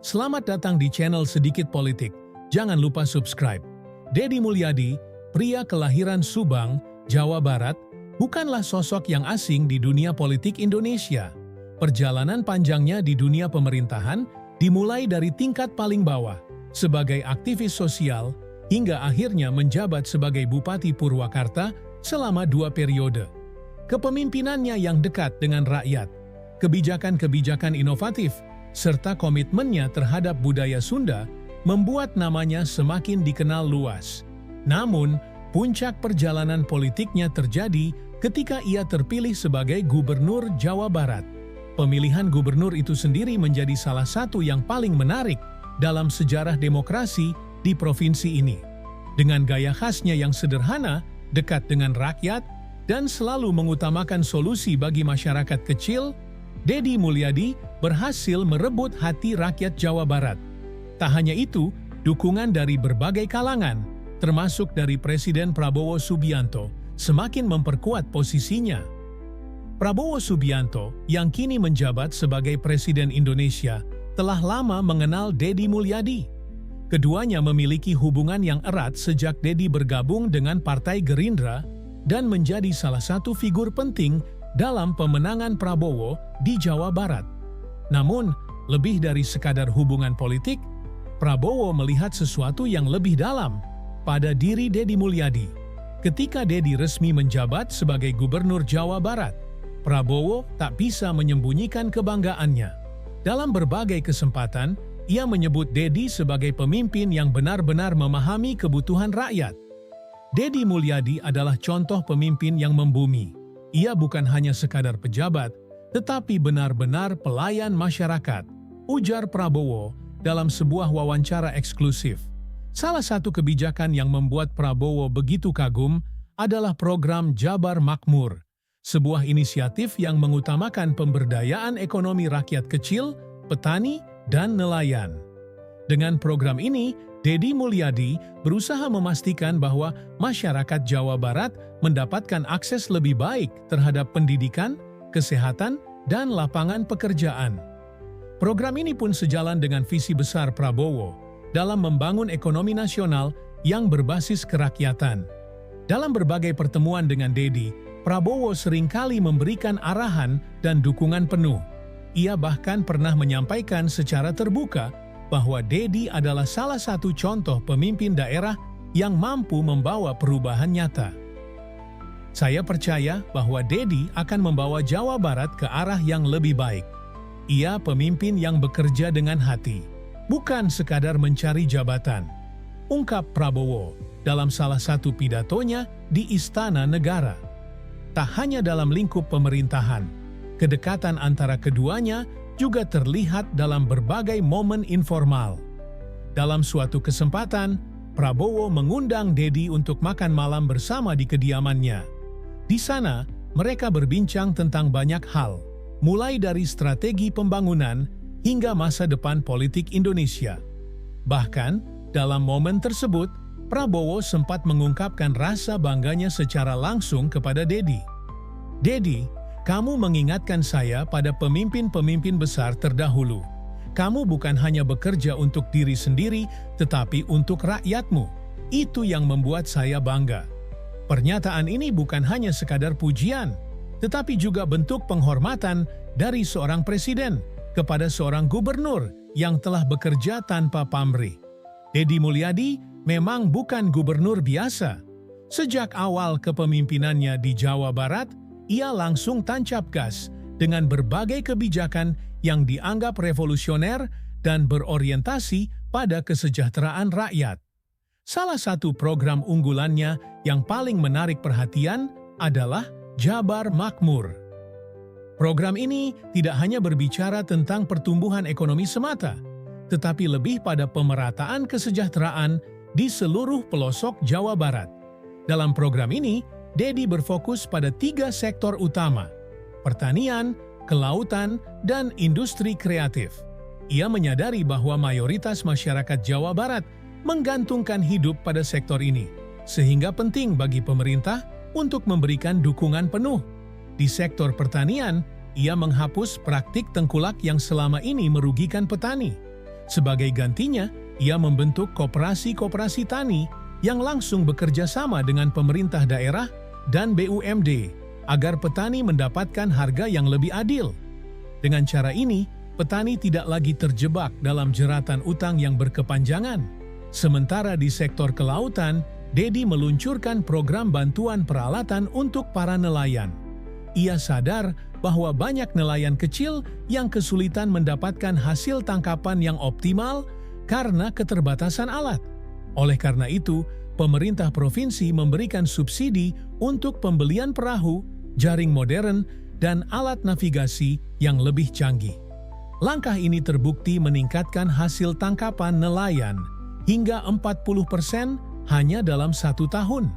Selamat datang di channel Sedikit Politik. Jangan lupa subscribe. Deddy Mulyadi, pria kelahiran Subang, Jawa Barat, bukanlah sosok yang asing di dunia politik Indonesia. Perjalanan panjangnya di dunia pemerintahan dimulai dari tingkat paling bawah, sebagai aktivis sosial, hingga akhirnya menjabat sebagai Bupati Purwakarta selama 2 periode. Kepemimpinannya yang dekat dengan rakyat, kebijakan-kebijakan inovatif, serta komitmennya terhadap budaya Sunda membuat namanya semakin dikenal luas. Namun, puncak perjalanan politiknya terjadi ketika ia terpilih sebagai Gubernur Jawa Barat. Pemilihan gubernur itu sendiri menjadi salah satu yang paling menarik dalam sejarah demokrasi di provinsi ini. Dengan gaya khasnya yang sederhana, dekat dengan rakyat, dan selalu mengutamakan solusi bagi masyarakat kecil, Deddy Mulyadi berhasil merebut hati rakyat Jawa Barat. Tak hanya itu, dukungan dari berbagai kalangan, termasuk dari Presiden Prabowo Subianto, semakin memperkuat posisinya. Prabowo Subianto, yang kini menjabat sebagai Presiden Indonesia, telah lama mengenal Deddy Mulyadi. Keduanya memiliki hubungan yang erat sejak Deddy bergabung dengan Partai Gerindra dan menjadi salah satu figur penting dalam pemenangan Prabowo di Jawa Barat. Namun, lebih dari sekadar hubungan politik, Prabowo melihat sesuatu yang lebih dalam pada diri Deddy Mulyadi. Ketika Deddy resmi menjabat sebagai Gubernur Jawa Barat, Prabowo tak bisa menyembunyikan kebanggaannya. Dalam berbagai kesempatan, ia menyebut Deddy sebagai pemimpin yang benar-benar memahami kebutuhan rakyat. Deddy Mulyadi adalah contoh pemimpin yang membumi. Ia bukan hanya sekadar pejabat, tetapi benar-benar pelayan masyarakat, ujar Prabowo dalam sebuah wawancara eksklusif. Salah satu kebijakan yang membuat Prabowo begitu kagum adalah program Jabar Makmur, sebuah inisiatif yang mengutamakan pemberdayaan ekonomi rakyat kecil, petani, dan nelayan. Dengan program ini, Deddy Mulyadi berusaha memastikan bahwa masyarakat Jawa Barat mendapatkan akses lebih baik terhadap pendidikan, kesehatan, dan lapangan pekerjaan. Program ini pun sejalan dengan visi besar Prabowo dalam membangun ekonomi nasional yang berbasis kerakyatan. Dalam berbagai pertemuan dengan Deddy, Prabowo seringkali memberikan arahan dan dukungan penuh. Ia bahkan pernah menyampaikan secara terbuka bahwa Deddy adalah salah satu contoh pemimpin daerah yang mampu membawa perubahan nyata. Saya percaya bahwa Deddy akan membawa Jawa Barat ke arah yang lebih baik. Ia pemimpin yang bekerja dengan hati, bukan sekadar mencari jabatan, ungkap Prabowo dalam salah satu pidatonya di Istana Negara. Tak hanya dalam lingkup pemerintahan, kedekatan antara keduanya juga terlihat dalam berbagai momen informal. Dalam suatu kesempatan, Prabowo mengundang Deddy untuk makan malam bersama di kediamannya. Di sana, mereka berbincang tentang banyak hal, mulai dari strategi pembangunan hingga masa depan politik Indonesia. Bahkan, dalam momen tersebut, Prabowo sempat mengungkapkan rasa bangganya secara langsung kepada Deddy. "Deddy, kamu mengingatkan saya pada pemimpin-pemimpin besar terdahulu. Kamu bukan hanya bekerja untuk diri sendiri, tetapi untuk rakyatmu. Itu yang membuat saya bangga." Pernyataan ini bukan hanya sekadar pujian, tetapi juga bentuk penghormatan dari seorang presiden kepada seorang gubernur yang telah bekerja tanpa pamrih. Deddy Mulyadi memang bukan gubernur biasa. Sejak awal kepemimpinannya di Jawa Barat, ia langsung tancap gas dengan berbagai kebijakan yang dianggap revolusioner dan berorientasi pada kesejahteraan rakyat. Salah satu program unggulannya yang paling menarik perhatian adalah Jabar Makmur. Program ini tidak hanya berbicara tentang pertumbuhan ekonomi semata, tetapi lebih pada pemerataan kesejahteraan di seluruh pelosok Jawa Barat. Dalam program ini, Deddy berfokus pada 3 sektor utama: pertanian, kelautan, dan industri kreatif. Ia menyadari bahwa mayoritas masyarakat Jawa Barat menggantungkan hidup pada sektor ini, sehingga penting bagi pemerintah untuk memberikan dukungan penuh. Di sektor pertanian, ia menghapus praktik tengkulak yang selama ini merugikan petani. Sebagai gantinya, ia membentuk koperasi-koperasi tani yang langsung bekerja sama dengan pemerintah daerah dan BUMD agar petani mendapatkan harga yang lebih adil. Dengan cara ini, petani tidak lagi terjebak dalam jeratan utang yang berkepanjangan. Sementara di sektor kelautan, Dedi meluncurkan program bantuan peralatan untuk para nelayan. Ia sadar bahwa banyak nelayan kecil yang kesulitan mendapatkan hasil tangkapan yang optimal karena keterbatasan alat. Oleh karena itu, pemerintah provinsi memberikan subsidi untuk pembelian perahu, jaring modern, dan alat navigasi yang lebih canggih. Langkah ini terbukti meningkatkan hasil tangkapan nelayan hingga 40% hanya dalam 1 tahun.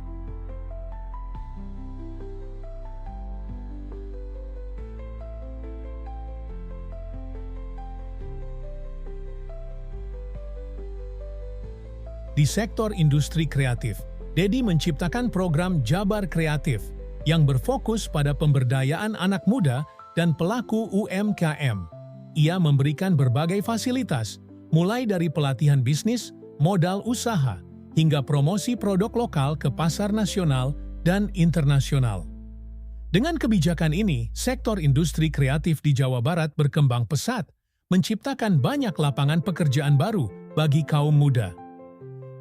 Di sektor industri kreatif, Dedi menciptakan program Jabar Kreatif yang berfokus pada pemberdayaan anak muda dan pelaku UMKM. Ia memberikan berbagai fasilitas, mulai dari pelatihan bisnis, modal usaha, hingga promosi produk lokal ke pasar nasional dan internasional. Dengan kebijakan ini, sektor industri kreatif di Jawa Barat berkembang pesat, menciptakan banyak lapangan pekerjaan baru bagi kaum muda.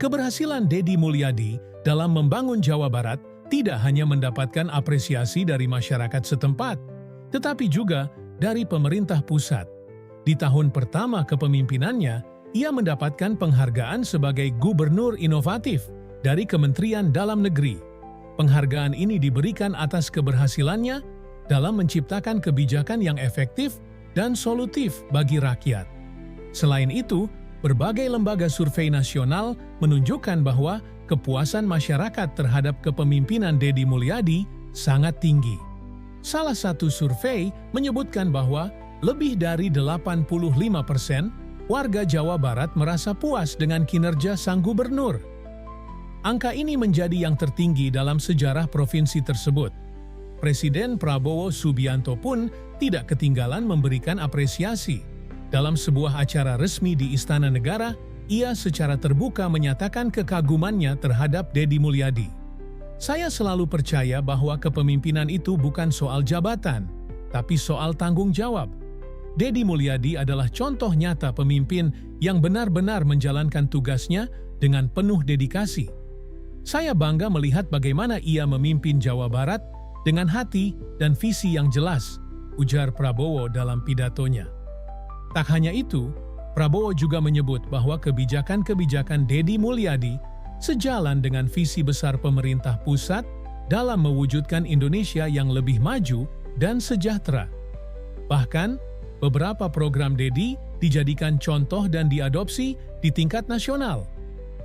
Keberhasilan Dedi Mulyadi dalam membangun Jawa Barat tidak hanya mendapatkan apresiasi dari masyarakat setempat, tetapi juga dari pemerintah pusat. Di tahun pertama kepemimpinannya, ia mendapatkan penghargaan sebagai Gubernur Inovatif dari Kementerian Dalam Negeri. Penghargaan ini diberikan atas keberhasilannya dalam menciptakan kebijakan yang efektif dan solutif bagi rakyat. Selain itu, berbagai lembaga survei nasional menunjukkan bahwa kepuasan masyarakat terhadap kepemimpinan Dedi Mulyadi sangat tinggi. Salah satu survei menyebutkan bahwa lebih dari 85% warga Jawa Barat merasa puas dengan kinerja sang gubernur. Angka ini menjadi yang tertinggi dalam sejarah provinsi tersebut. Presiden Prabowo Subianto pun tidak ketinggalan memberikan apresiasi. Dalam sebuah acara resmi di Istana Negara, ia secara terbuka menyatakan kekagumannya terhadap Dedi Mulyadi. Saya selalu percaya bahwa kepemimpinan itu bukan soal jabatan, tapi soal tanggung jawab. Dedi Mulyadi adalah contoh nyata pemimpin yang benar-benar menjalankan tugasnya dengan penuh dedikasi. Saya bangga melihat bagaimana ia memimpin Jawa Barat dengan hati dan visi yang jelas, ujar Prabowo dalam pidatonya. Tak hanya itu, Prabowo juga menyebut bahwa kebijakan-kebijakan Dedi Mulyadi sejalan dengan visi besar pemerintah pusat dalam mewujudkan Indonesia yang lebih maju dan sejahtera. Bahkan, beberapa program Dedi dijadikan contoh dan diadopsi di tingkat nasional.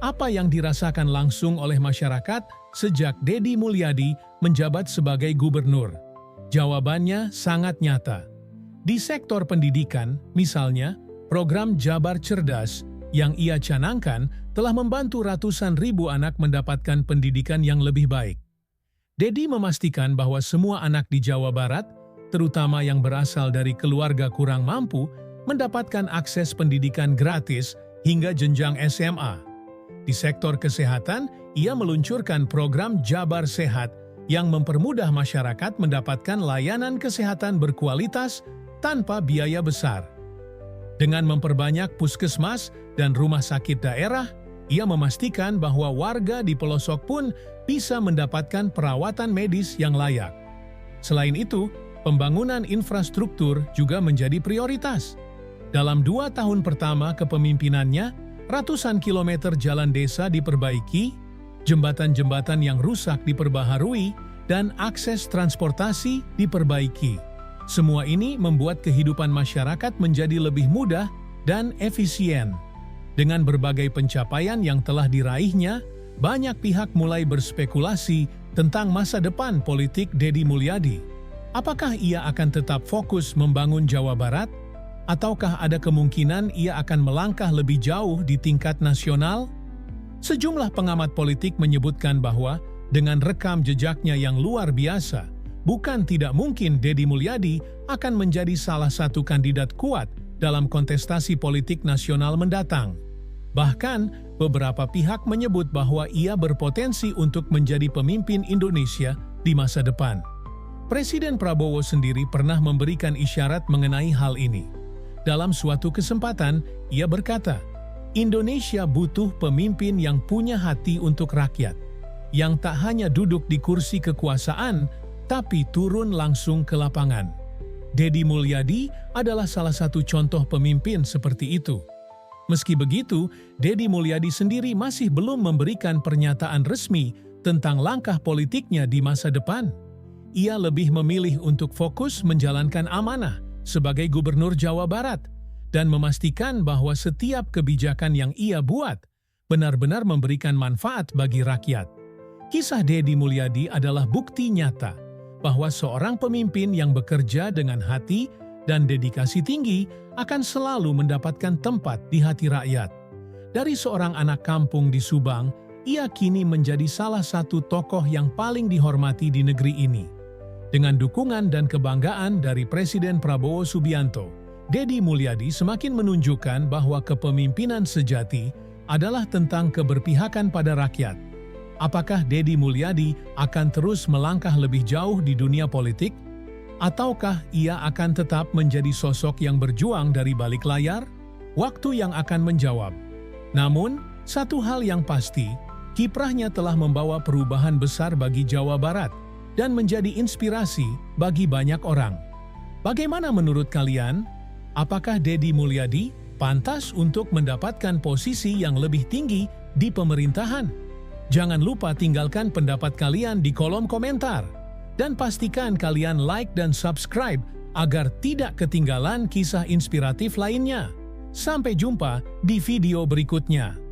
Apa yang dirasakan langsung oleh masyarakat sejak Dedi Mulyadi menjabat sebagai gubernur? Jawabannya sangat nyata. Di sektor pendidikan, misalnya, program Jabar Cerdas yang ia canangkan telah membantu ratusan ribu anak mendapatkan pendidikan yang lebih baik. Dedi memastikan bahwa semua anak di Jawa Barat, terutama yang berasal dari keluarga kurang mampu, mendapatkan akses pendidikan gratis hingga jenjang SMA. Di sektor kesehatan, ia meluncurkan program Jabar Sehat yang mempermudah masyarakat mendapatkan layanan kesehatan berkualitas tanpa biaya besar. Dengan memperbanyak puskesmas dan rumah sakit daerah, ia memastikan bahwa warga di pelosok pun bisa mendapatkan perawatan medis yang layak. Selain itu, pembangunan infrastruktur juga menjadi prioritas. Dalam 2 tahun pertama kepemimpinannya, ratusan kilometer jalan desa diperbaiki, jembatan-jembatan yang rusak diperbaharui, dan akses transportasi diperbaiki. Semua ini membuat kehidupan masyarakat menjadi lebih mudah dan efisien. Dengan berbagai pencapaian yang telah diraihnya, banyak pihak mulai berspekulasi tentang masa depan politik Dedi Mulyadi. Apakah ia akan tetap fokus membangun Jawa Barat? Ataukah ada kemungkinan ia akan melangkah lebih jauh di tingkat nasional? Sejumlah pengamat politik menyebutkan bahwa dengan rekam jejaknya yang luar biasa, bukan tidak mungkin Dedi Mulyadi akan menjadi salah satu kandidat kuat dalam kontestasi politik nasional mendatang. Bahkan, beberapa pihak menyebut bahwa ia berpotensi untuk menjadi pemimpin Indonesia di masa depan. Presiden Prabowo sendiri pernah memberikan isyarat mengenai hal ini. Dalam suatu kesempatan, ia berkata, "Indonesia butuh pemimpin yang punya hati untuk rakyat, yang tak hanya duduk di kursi kekuasaan, tapi turun langsung ke lapangan." Deddy Mulyadi adalah salah satu contoh pemimpin seperti itu. Meski begitu, Deddy Mulyadi sendiri masih belum memberikan pernyataan resmi tentang langkah politiknya di masa depan. Ia lebih memilih untuk fokus menjalankan amanah sebagai Gubernur Jawa Barat dan memastikan bahwa setiap kebijakan yang ia buat benar-benar memberikan manfaat bagi rakyat. Kisah Deddy Mulyadi adalah bukti nyata bahwa seorang pemimpin yang bekerja dengan hati dan dedikasi tinggi akan selalu mendapatkan tempat di hati rakyat. Dari seorang anak kampung di Subang, ia kini menjadi salah satu tokoh yang paling dihormati di negeri ini. Dengan dukungan dan kebanggaan dari Presiden Prabowo Subianto, Deddy Mulyadi semakin menunjukkan bahwa kepemimpinan sejati adalah tentang keberpihakan pada rakyat. Apakah Deddy Mulyadi akan terus melangkah lebih jauh di dunia politik? Ataukah ia akan tetap menjadi sosok yang berjuang dari balik layar? Waktu yang akan menjawab. Namun, satu hal yang pasti, kiprahnya telah membawa perubahan besar bagi Jawa Barat dan menjadi inspirasi bagi banyak orang. Bagaimana menurut kalian? Apakah Deddy Mulyadi pantas untuk mendapatkan posisi yang lebih tinggi di pemerintahan? Jangan lupa tinggalkan pendapat kalian di kolom komentar. Dan pastikan kalian like dan subscribe agar tidak ketinggalan kisah inspiratif lainnya. Sampai jumpa di video berikutnya.